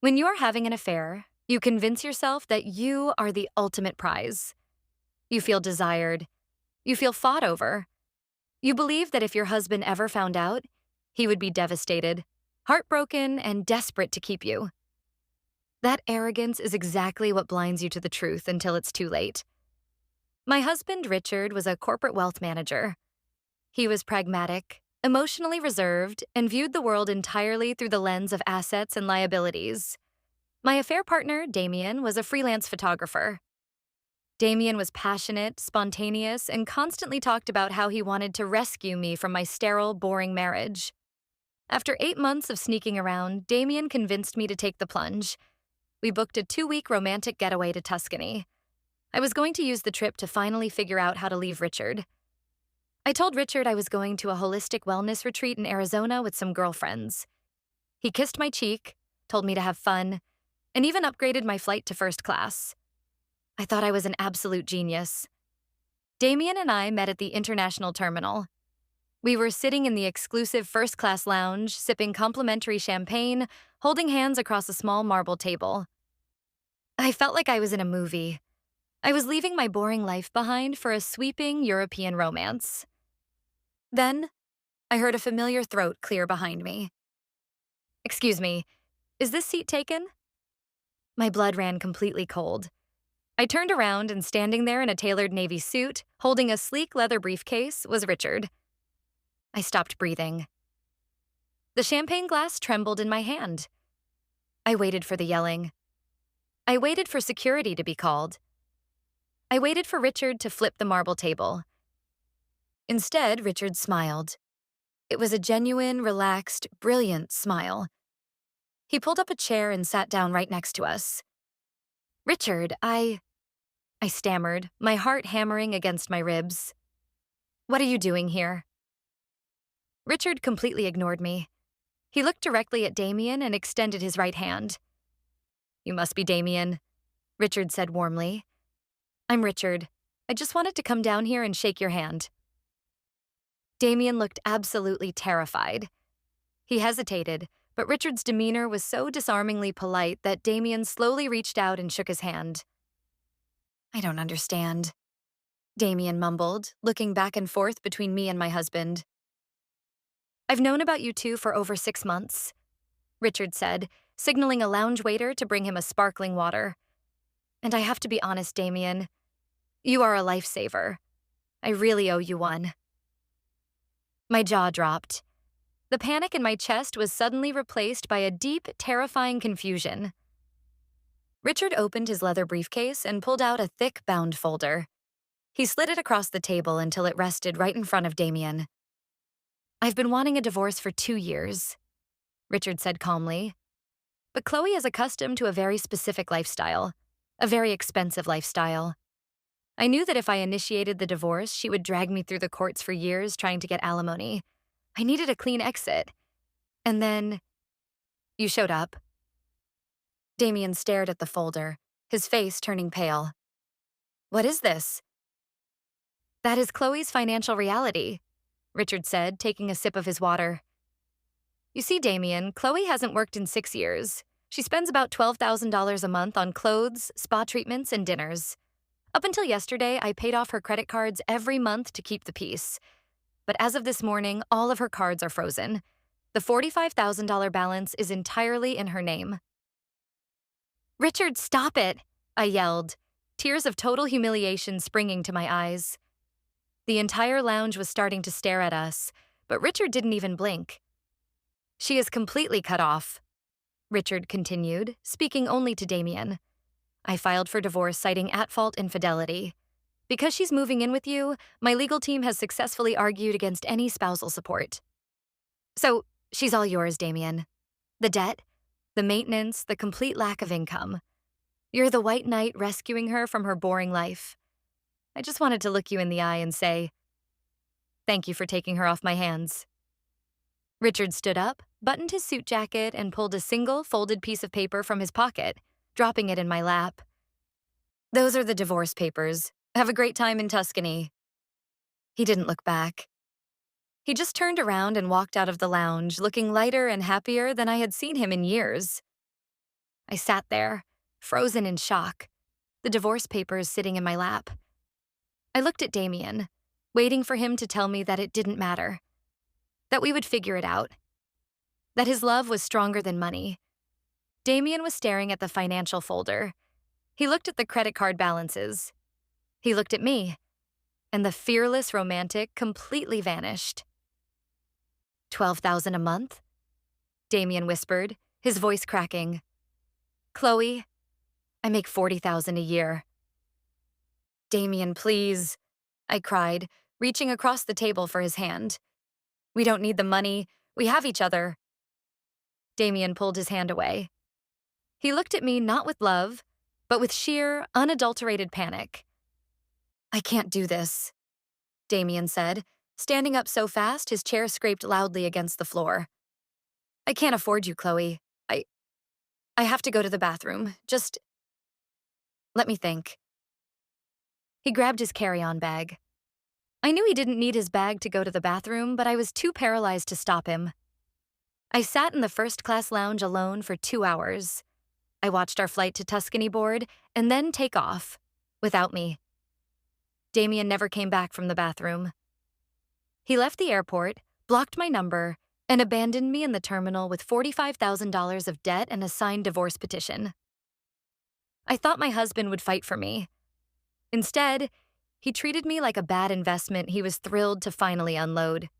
When you're having an affair, you convince yourself that you are the ultimate prize. You feel desired. You feel fought over. You believe that if your husband ever found out, he would be devastated, heartbroken, and desperate to keep you. That arrogance is exactly what blinds you to the truth until it's too late. My husband, Richard, was a corporate wealth manager. He was pragmatic, emotionally reserved, and viewed the world entirely through the lens of assets and liabilities. My affair partner, Damien, was a freelance photographer. Damien was passionate, spontaneous, and constantly talked about how he wanted to rescue me from my sterile, boring marriage. After 8 months of sneaking around, Damien convinced me to take the plunge. We booked a 2-week romantic getaway to Tuscany. I was going to use the trip to finally figure out how to leave Richard. I told Richard I was going to a holistic wellness retreat in Arizona with some girlfriends. He kissed my cheek, told me to have fun, and even upgraded my flight to first class. I thought I was an absolute genius. Damien and I met at the international terminal. We were sitting in the exclusive first-class lounge, sipping complimentary champagne, holding hands across a small marble table. I felt like I was in a movie. I was leaving my boring life behind for a sweeping European romance. Then, I heard a familiar throat clear behind me. "Excuse me, is this seat taken?" My blood ran completely cold. I turned around, and standing there in a tailored navy suit, holding a sleek leather briefcase, was Richard. I stopped breathing. The champagne glass trembled in my hand. I waited for the yelling. I waited for security to be called. I waited for Richard to flip the marble table. Instead, Richard smiled. It was a genuine, relaxed, brilliant smile. He pulled up a chair and sat down right next to us. "Richard, I stammered, my heart hammering against my ribs. "What are you doing here?" Richard completely ignored me. He looked directly at Damien and extended his right hand. "You must be Damien," Richard said warmly. "I'm Richard. I just wanted to come down here and shake your hand." Damien looked absolutely terrified. He hesitated, but Richard's demeanor was so disarmingly polite that Damien slowly reached out and shook his hand. "I don't understand," Damien mumbled, looking back and forth between me and my husband. "I've known about you two for over 6 months," Richard said, signaling a lounge waiter to bring him a sparkling water. "And I have to be honest, Damien. You are a lifesaver. I really owe you one." My jaw dropped. The panic in my chest was suddenly replaced by a deep, terrifying confusion. Richard opened his leather briefcase and pulled out a thick, bound folder. He slid it across the table until it rested right in front of Damien. "I've been wanting a divorce for 2 years," Richard said calmly. "But Chloe is accustomed to a very specific lifestyle, a very expensive lifestyle. I knew that if I initiated the divorce, she would drag me through the courts for years trying to get alimony. I needed a clean exit. And then you showed up." Damien stared at the folder, his face turning pale. "What is this?" "That is Chloe's financial reality," Richard said, taking a sip of his water. "You see, Damien, Chloe hasn't worked in 6 years. She spends about $12,000 a month on clothes, spa treatments, and dinners. Up until yesterday, I paid off her credit cards every month to keep the peace. But as of this morning, all of her cards are frozen. The $45,000 balance is entirely in her name." "Richard, stop it!" I yelled, tears of total humiliation springing to my eyes. The entire lounge was starting to stare at us, but Richard didn't even blink. "She is completely cut off," Richard continued, speaking only to Damien. "I filed for divorce citing at-fault infidelity. Because she's moving in with you, my legal team has successfully argued against any spousal support. So, she's all yours, Damien. The debt, the maintenance, the complete lack of income. You're the white knight rescuing her from her boring life. I just wanted to look you in the eye and say, thank you for taking her off my hands." Richard stood up, buttoned his suit jacket, and pulled a single folded piece of paper from his pocket, dropping it in my lap. "Those are the divorce papers. Have a great time in Tuscany." He didn't look back. He just turned around and walked out of the lounge, looking lighter and happier than I had seen him in years. I sat there, frozen in shock, the divorce papers sitting in my lap. I looked at Damien, waiting for him to tell me that it didn't matter, that we would figure it out, that his love was stronger than money. Damien was staring at the financial folder. He looked at the credit card balances. He looked at me, and the fearless romantic completely vanished. 12,000 a month? Damien whispered, his voice cracking. Chloe, I make 40,000 a year. Damien, please, I cried, reaching across the table for his hand. We don't need the money. We have each other. Damien pulled his hand away. He looked at me not with love, but with sheer, unadulterated panic. I can't do this, Damien said, standing up so fast his chair scraped loudly against the floor. I can't afford you, Chloe. I have to go to the bathroom. Just let me think. He grabbed his carry-on bag. I knew he didn't need his bag to go to the bathroom, but I was too paralyzed to stop him. I sat in the first-class lounge alone for 2 hours. I watched our flight to Tuscany board and then take off, without me. Damien never came back from the bathroom. He left the airport, blocked my number, and abandoned me in the terminal with $45,000 of debt and a signed divorce petition. I thought my husband would fight for me. Instead, he treated me like a bad investment he was thrilled to finally unload.